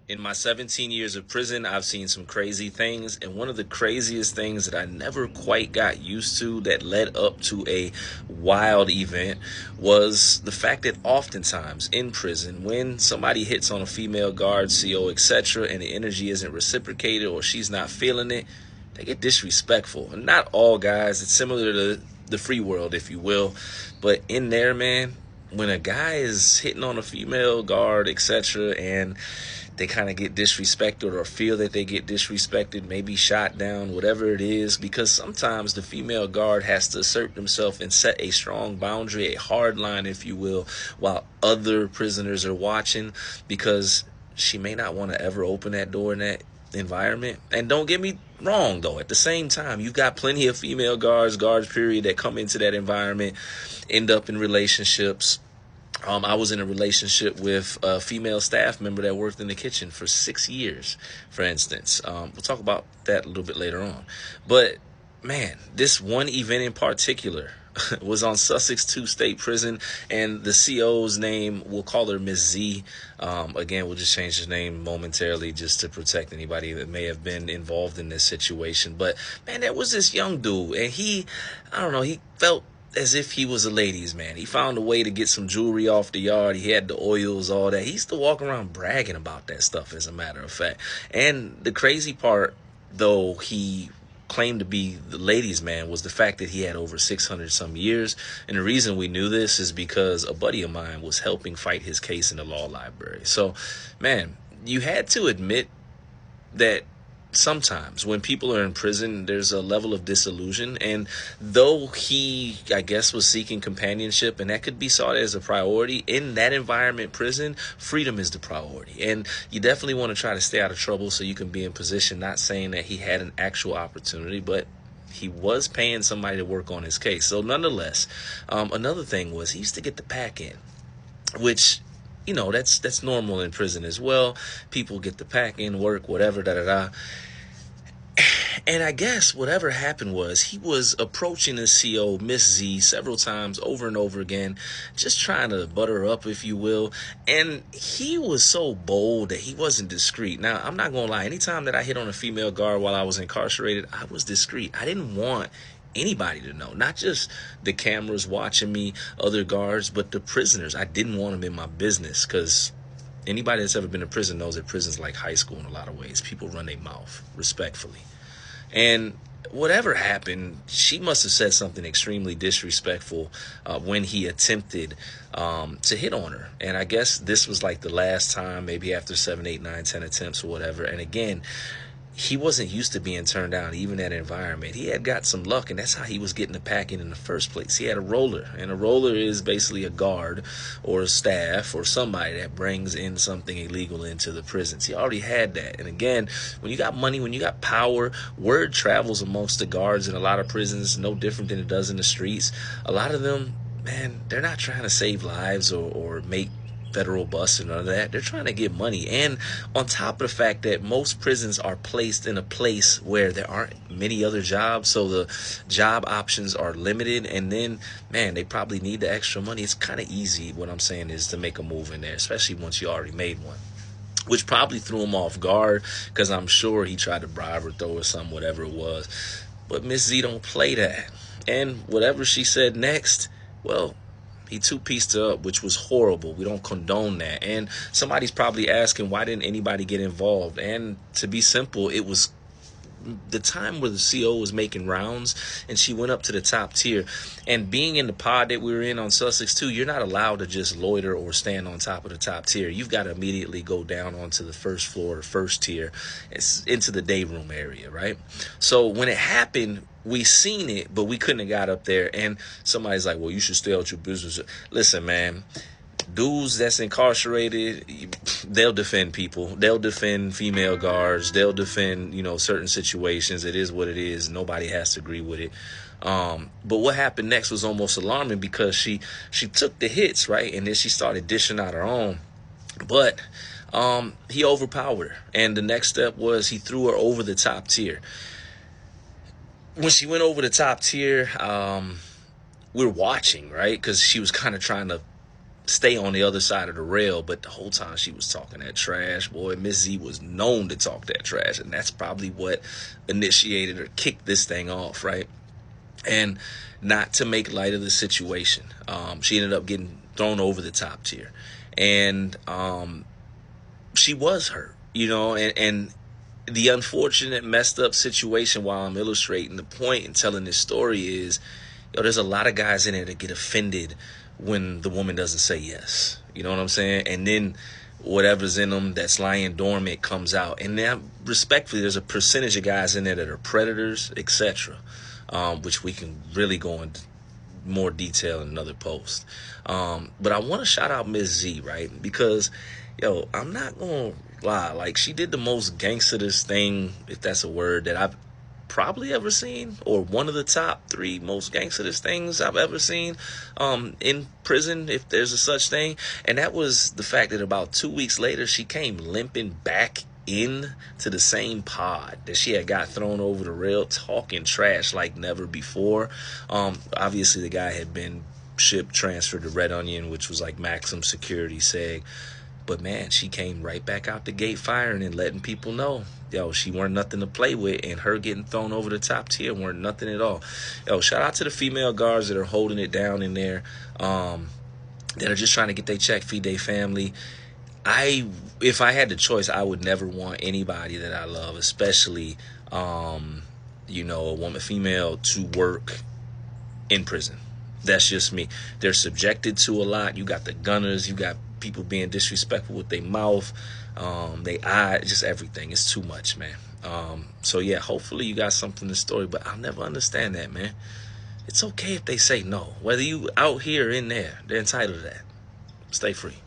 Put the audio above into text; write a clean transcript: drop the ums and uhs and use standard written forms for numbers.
In my 17 years of prison, I've seen some crazy things. And one of the craziest things that I never quite got used to that led up to a wild event was the fact that oftentimes in prison, when somebody hits on a female guard, CO, etc., and the energy isn't reciprocated or she's not feeling it, they get disrespectful. And not all guys, it's similar to the free world, if you will. But in there, man, when a guy is hitting on a female guard, etc., and they kind of get disrespected or feel that they get disrespected, maybe shot down, whatever it is, because sometimes the female guard has to assert themselves and set a strong boundary, a hard line, if you will, while other prisoners are watching, because she may not want to ever open that door in that environment. And don't get me wrong, though, at the same time, you've got plenty of female guards period, that come into that environment, end up in relationships. I was in a relationship with a female staff member that worked in the kitchen for 6 years, for instance. We'll talk about that a little bit later on. But, man, this one event in particular was on Sussex 2 State Prison, and the CO's name, we'll call her Miss Z. Again, we'll just change his name momentarily just to protect anybody that may have been involved in this situation. But, man, there was this young dude, and he felt as if he was a ladies' man. He found a way to get some jewelry off the yard. He had the oils, all that. He used to walk around bragging about that stuff, as a matter of fact. And the crazy part, though he claimed to be the ladies' man, was the fact that he had over 600 some years. And the reason we knew this is because a buddy of mine was helping fight his case in the law library. So, man, you had to admit that sometimes when people are in prison, there's a level of disillusion. And though he, I guess, was seeking companionship, and that could be sought as a priority in that environment, prison, freedom is the priority. And you definitely want to try to stay out of trouble so you can be in position. Not saying that he had an actual opportunity, but he was paying somebody to work on his case. So nonetheless, another thing was he used to get the pack in, which, you know, that's normal in prison as well. People get the pack in, work, whatever, da-da-da. And I guess whatever happened was he was approaching his CO, Miss Z, several times over and over again, just trying to butter her up, if you will. And he was so bold that he wasn't discreet. Now, I'm not going to lie. Anytime that I hit on a female guard while I was incarcerated, I was discreet. I didn't want anybody to know, not just the cameras watching me, other guards, but the prisoners. I didn't want them in my business, because anybody that's ever been in prison knows that prison's like high school in a lot of ways. People run their mouth, respectfully. And whatever happened, she must have said something extremely disrespectful when he attempted to hit on her. And I guess this was like the last time, maybe after 7, 8, 9, 10 attempts or whatever. And again, he wasn't used to being turned down, even that environment. He had got some luck, and that's how he was getting the pack in the first place. He had a roller, and a roller is basically a guard or a staff or somebody that brings in something illegal into the prisons. He already had that. And again, when you got money, when you got power, word travels amongst the guards in a lot of prisons, no different than it does in the streets. A lot of them, man, they're not trying to save lives or make federal busts and none of that. They're trying to get money. And on top of the fact that most prisons are placed in a place where there aren't many other jobs, so the job options are limited. And then, man, they probably need the extra money. It's kind of easy, what I'm saying, is to make a move in there, especially once you already made one, which probably threw him off guard, because I'm sure he tried to bribe or throw or something, whatever it was. But Miss Z don't play that. And whatever she said next, well, he two-pieced her up, which was horrible. We don't condone that. And somebody's probably asking, why didn't anybody get involved? And to be simple, it was the time where the CO was making rounds, and she went up to the top tier. And being in the pod that we were in on Sussex 2, you're not allowed to just loiter or stand on top of the top tier. You've got to immediately go down onto the first floor, the first tier. It's into the day room area, right? So when it happened, we seen it, but we couldn't have got up there. And somebody's like, well, you should stay out your business. Listen, man, dudes that's incarcerated, they'll defend people. They'll defend female guards. They'll defend, certain situations. It is what it is. Nobody has to agree with it. But what happened next was almost alarming, because she took the hits, right? And then she started dishing out her own. But he overpowered her. And the next step was he threw her over the top tier. When she went over the top tier, we're watching, right? Because she was kind of trying to stay on the other side of the rail, but the whole time she was talking that trash, boy, Miss Z was known to talk that trash, and that's probably what initiated or kicked this thing off, right? And not to make light of the situation, she ended up getting thrown over the top tier, and she was hurt, and the unfortunate messed up situation, while I'm illustrating the point and telling this story, is there's a lot of guys in there that get offended when the woman doesn't say yes. You know what I'm saying? And then whatever's in them that's lying dormant comes out. And now, respectfully, there's a percentage of guys in there that are predators, etc., which we can really go into more detail in another post. But I want to shout out Miss Z, right? Because, I'm not going to lie. Like, she did the most gangsterous thing, if that's a word, that I've probably ever seen, or one of the top 3 most gangsterous things I've ever seen in prison, if there's a such thing. And that was the fact that about 2 weeks later, she came limping back in to the same pod that she had got thrown over the rail, talking trash like never before. Obviously, the guy had been transferred to Red Onion, which was like maximum security seg. But man, she came right back out the gate firing and letting people know, she weren't nothing to play with, and her getting thrown over the top tier weren't nothing at all. Shout out to the female guards that are holding it down in there, that are just trying to get their check, feed their family. If I had the choice, I would never want anybody that I love, especially, a woman, female, to work in prison. That's just me. They're subjected to a lot. You got the gunners, you got people being disrespectful with their mouth, they eye, just everything. It's too much, man. So yeah, hopefully you got something in the story, but I'll never understand that, man. It's okay if they say no. Whether you out here or in there, they're entitled to that. Stay free.